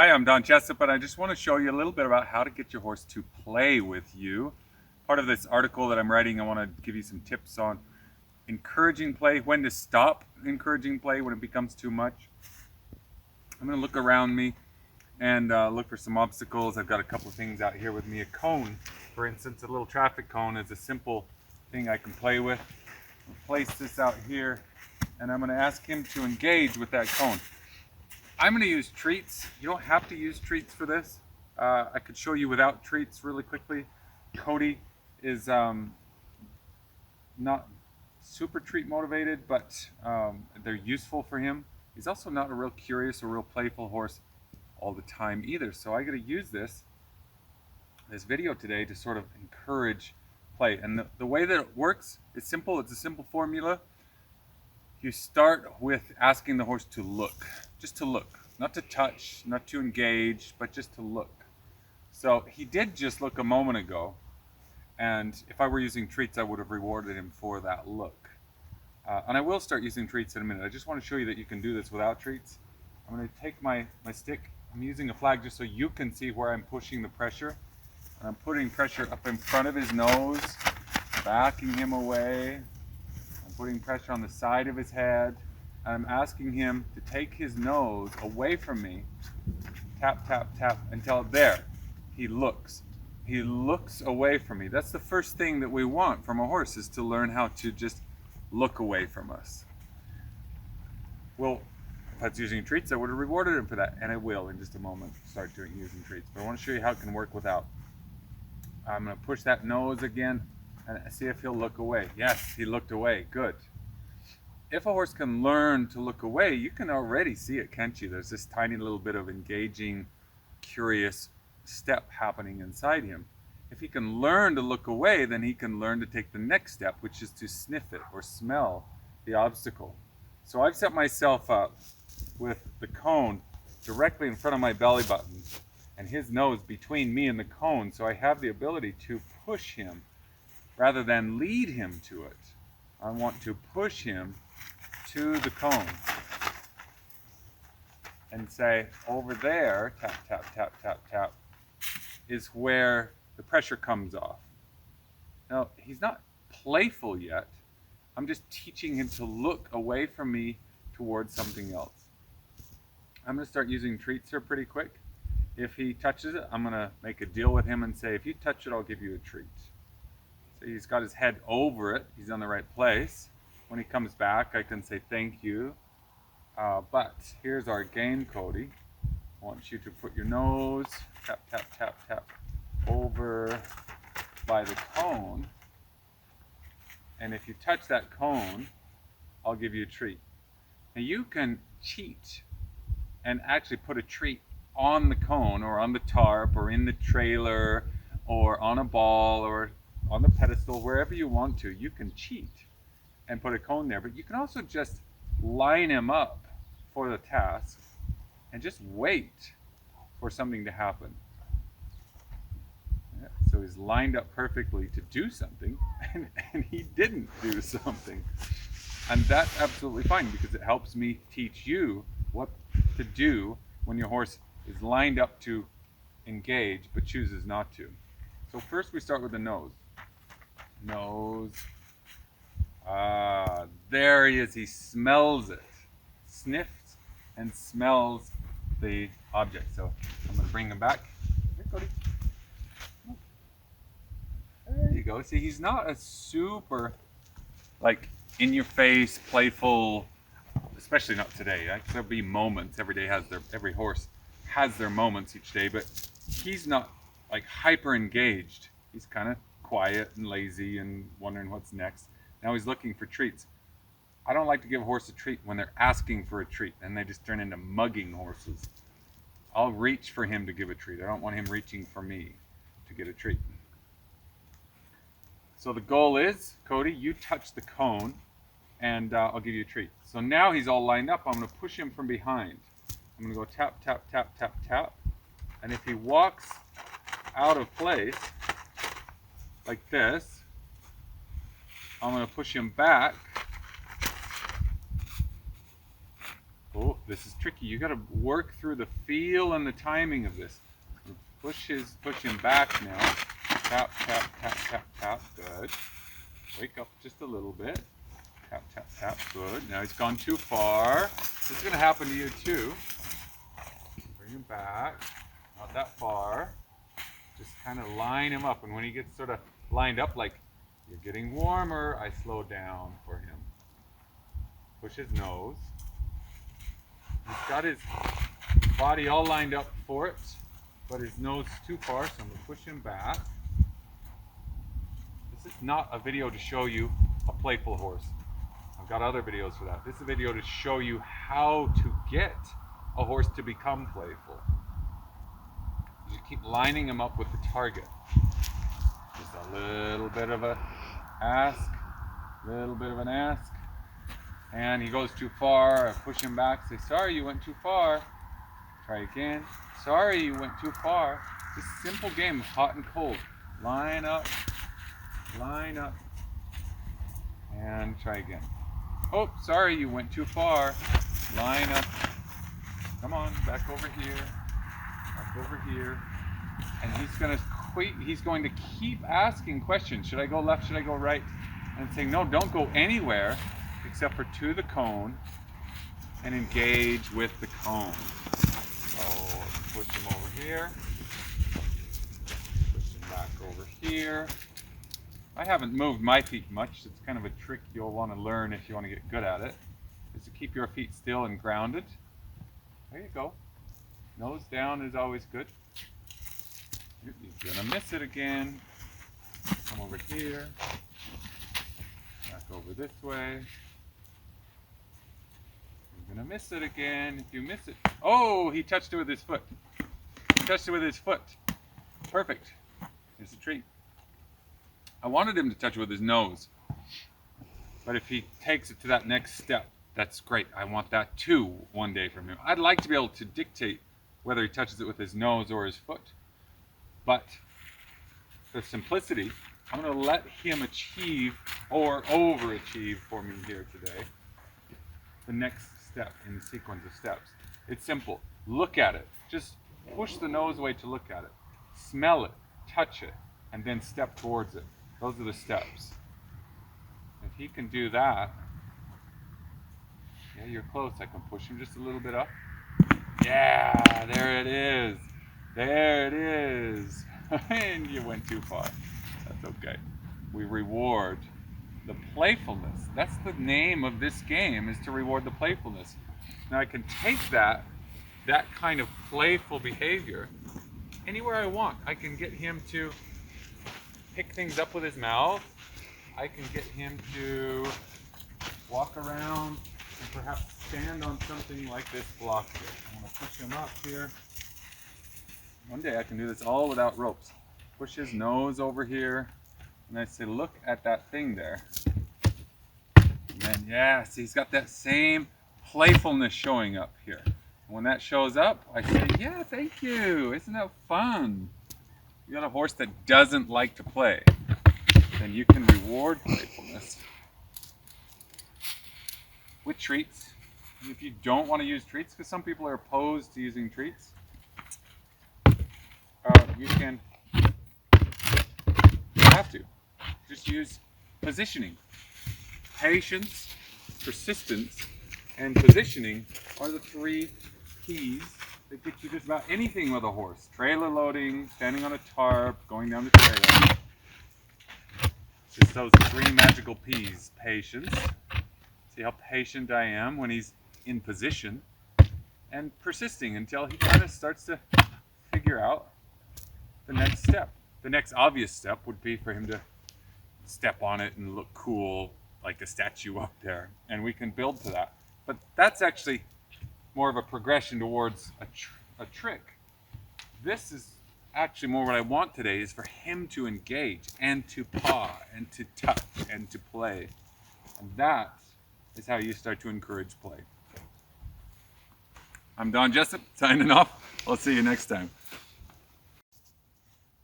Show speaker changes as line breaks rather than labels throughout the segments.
Hi, I'm Don Jessup, and I just want to show you a little bit about how to get your horse to play with you. Part of this article that I'm writing, I want to give you some tips on encouraging play, when to stop encouraging play when it becomes too much. I'm going to look around me and look for some obstacles. I've got a couple of things out here with me. A cone, for instance, a little traffic cone is a simple thing I can play with. I'll place this out here, and I'm going to ask him to engage with that cone. I'm going to use treats. You don't have to use treats for this. I could show you without treats really quickly. Cody is not super treat motivated, but they're useful for him. He's also not a real curious or real playful horse all the time either. So I got to use this video today to sort of encourage play. And the way that it works is simple. It's a simple formula. You start with asking the horse to look, just to look, not to touch, not to engage, but just to look. So he did just look a moment ago, and if I were using treats, I would have rewarded him for that look. And I will start using treats in a minute. I just want to show you that you can do this without treats. I'm going to take my stick. I'm using a flag just so you can see where I'm pushing the pressure. And I'm putting pressure up in front of his nose, backing him away. Putting pressure on the side of his head, and I'm asking him to take his nose away from me, tap, tap, tap, until there, he looks. He looks away from me. That's the first thing that we want from a horse, is to learn how to just look away from us. Well, if I was using treats, I would have rewarded him for that, and I will in just a moment start using treats. But I want to show you how it can work without. I'm going to push that nose again, and see if he'll look away. Yes, he looked away. Good. If a horse can learn to look away, you can already see it, can't you? There's this tiny little bit of engaging, curious step happening inside him. If he can learn to look away, then he can learn to take the next step, which is to sniff it or smell the obstacle. So I've set myself up with the cone directly in front of my belly button and his nose between me and the cone, so I have the ability to push him rather than lead him to it. I want to push him to the cone and say, over there, tap, tap, tap, tap, tap, is where the pressure comes off. Now, he's not playful yet. I'm just teaching him to look away from me towards something else. I'm going to start using treats here pretty quick. If he touches it, I'm going to make a deal with him and say, if you touch it, I'll give you a treat. So he's got his head over it. He's on the right place. When he comes back, I can say thank you. But here's our game, Cody. I want you to put your nose, tap, tap, tap, tap, over by the cone. And if you touch that cone, I'll give you a treat. Now you can cheat and actually put a treat on the cone or on the tarp or in the trailer or on a ball or on the pedestal, wherever you want to. You can cheat and put a cone there, but you can also just line him up for the task and just wait for something to happen. Yeah, so he's lined up perfectly to do something, and he didn't do something. And that's absolutely fine, because it helps me teach you what to do when your horse is lined up to engage but chooses not to. So first we start with the nose. Nose. There he is. He smells it. Sniffs and smells the object. So I'm going to bring him back. Here, Cody. There you go. See, he's not a super, like, in-your-face, playful, especially not today. There'll be moments. Every horse has their moments each day, but he's not, like, hyper engaged. He's kind of quiet and lazy and wondering what's next. Now he's looking for treats. I don't like to give a horse a treat when they're asking for a treat, and they just turn into mugging horses. I'll reach for him to give a treat. I don't want him reaching for me to get a treat. So the goal is, Cody, you touch the cone, and I'll give you a treat. So now he's all lined up. I'm going to push him from behind. I'm going to go tap, tap, tap, tap, tap. And if he walks out of place, like this, I'm going to push him back. Oh, This is tricky. You got to work through the feel and the timing of this. Push him back now. Tap, tap, tap, tap, tap. Good. Wake up just a little bit. Tap, tap, tap. Good. Now he's gone too far. This is going to happen to you too. Bring him back. Not that far. Just kind of line him up. And when he gets sort of lined up, like you're getting warmer, I slow down for him. Push his nose. He's got his body all lined up for it, but his nose is too far, so I'm going to push him back. This is not a video to show you a playful horse. I've got other videos for that. This is a video to show you how to get a horse to become playful. You keep lining him up with the target. Just a little bit of a ask, little bit of an ask. And he goes too far, I push him back, say, sorry, you went too far. Try again. Sorry, you went too far. This simple game of hot and cold. Line up, and try again. Oh, sorry, you went too far. Line up. Come on, back over here. Back over here. And he's going to keep asking questions. Should I go left? Should I go right? And saying, no, don't go anywhere except for to the cone and engage with the cone. So push him over here. Push him back over here. I haven't moved my feet much. It's kind of a trick you'll want to learn if you want to get good at it, is to keep your feet still and grounded. There you go. Nose down is always good. He's gonna miss it again. Come over here. Back over this way. You're gonna miss it again. If you miss it, oh, he touched it with his foot. He touched it with his foot. Perfect. Here's a treat. I wanted him to touch it with his nose, but if he takes it to that next step, that's great. I want that too one day from him. I'd like to be able to dictate whether he touches it with his nose or his foot, but for simplicity, I'm going to let him achieve or overachieve for me here today the next step in the sequence of steps. It's simple. Look at it. Just push the nose away to look at it. Smell it, touch it, and then step towards it. Those are the steps. If he can do that, yeah, you're close. I can push him just a little bit up. Yeah, there it is. There it is. And you went too far. That's okay. We reward the playfulness. That's the name of this game, is to reward the playfulness. Now I can take that kind of playful behavior anywhere I want. I can get him to pick things up with his mouth. I can get him to walk around and perhaps stand on something like this block here. I'm going to push him up here. One day I can do this all without ropes. Push his nose over here, and I say, look at that thing there. And then, yeah, see, he's got that same playfulness showing up here. And when that shows up, I say, yeah, thank you. Isn't that fun? You got a horse that doesn't like to play, then you can reward playfulness with treats. And if you don't want to use treats, because some people are opposed to using treats, you have to just use positioning. Patience, persistence, and positioning are the three P's that get you just about anything with a horse. Trailer loading, standing on a tarp, going down the trail. Just those three magical P's. Patience. See how patient I am when he's in position. And persisting until he kind of starts to figure out the next step. The next obvious step would be for him to step on it and look cool, like a statue up there. And we can build to that. But that's actually more of a progression towards a trick. This is actually more what I want today, is for him to engage and to paw and to touch and to play. And that is how you start to encourage play. I'm Don Jessup, signing off. I'll see you next time.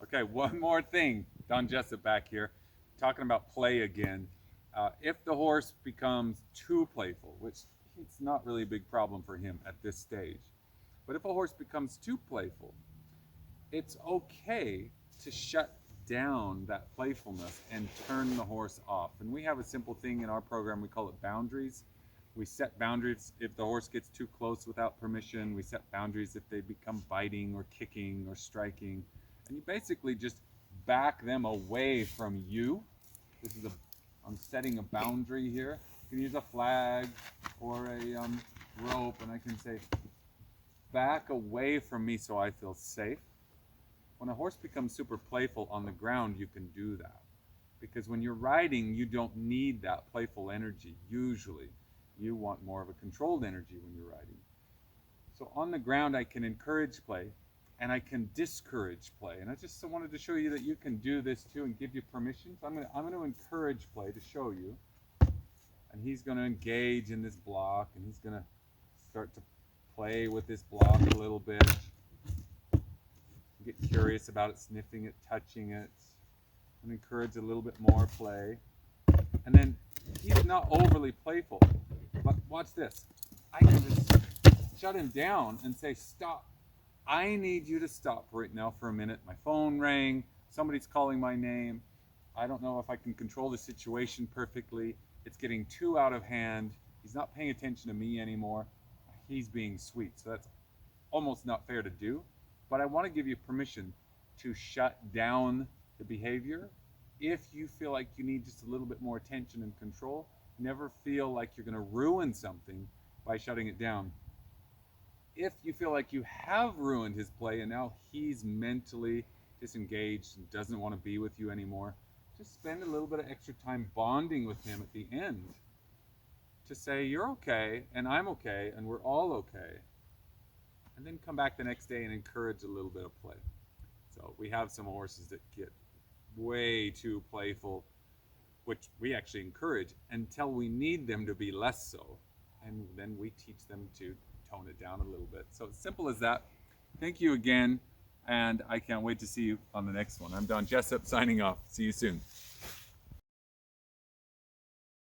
Okay, one more thing. Don Jessup back here, talking about play again. If the horse becomes too playful, which it's not really a big problem for him at this stage. But if a horse becomes too playful, it's okay to shut down that playfulness and turn the horse off. And we have a simple thing in our program, we call it boundaries. We set boundaries if the horse gets too close without permission. We set boundaries if they become biting or kicking or striking. And you basically just back them away from you. I'm setting a boundary here. You can use a flag or a rope, and I can say, back away from me so I feel safe. When a horse becomes super playful on the ground, you can do that. Because when you're riding, you don't need that playful energy, usually. You want more of a controlled energy when you're riding. So on the ground, I can encourage play, and I can discourage play. And I just wanted to show you that you can do this too and give you permission. So I'm going to encourage play to show you. And he's going to engage in this block, and he's going to start to play with this block a little bit. Get curious about it, sniffing it, touching it, and encourage a little bit more play. And then he's not overly playful, but watch this. I can just shut him down and say, stop. I need you to stop right now for a minute. My phone rang. Somebody's calling my name. I don't know if I can control the situation perfectly. It's getting too out of hand. He's not paying attention to me anymore. He's being sweet. So that's almost not fair to do. But I want to give you permission to shut down the behavior. If you feel like you need just a little bit more attention and control, never feel like you're going to ruin something by shutting it down. If you feel like you have ruined his play and now he's mentally disengaged and doesn't want to be with you anymore, just spend a little bit of extra time bonding with him at the end to say, you're okay and I'm okay and we're all okay. And then come back the next day and encourage a little bit of play. So we have some horses that get way too playful, which we actually encourage until we need them to be less so. And then we teach them to tone it down a little bit. So it's simple as that. Thank you again, and I can't wait to see you on the next one. I'm Don Jessup signing off. See you soon.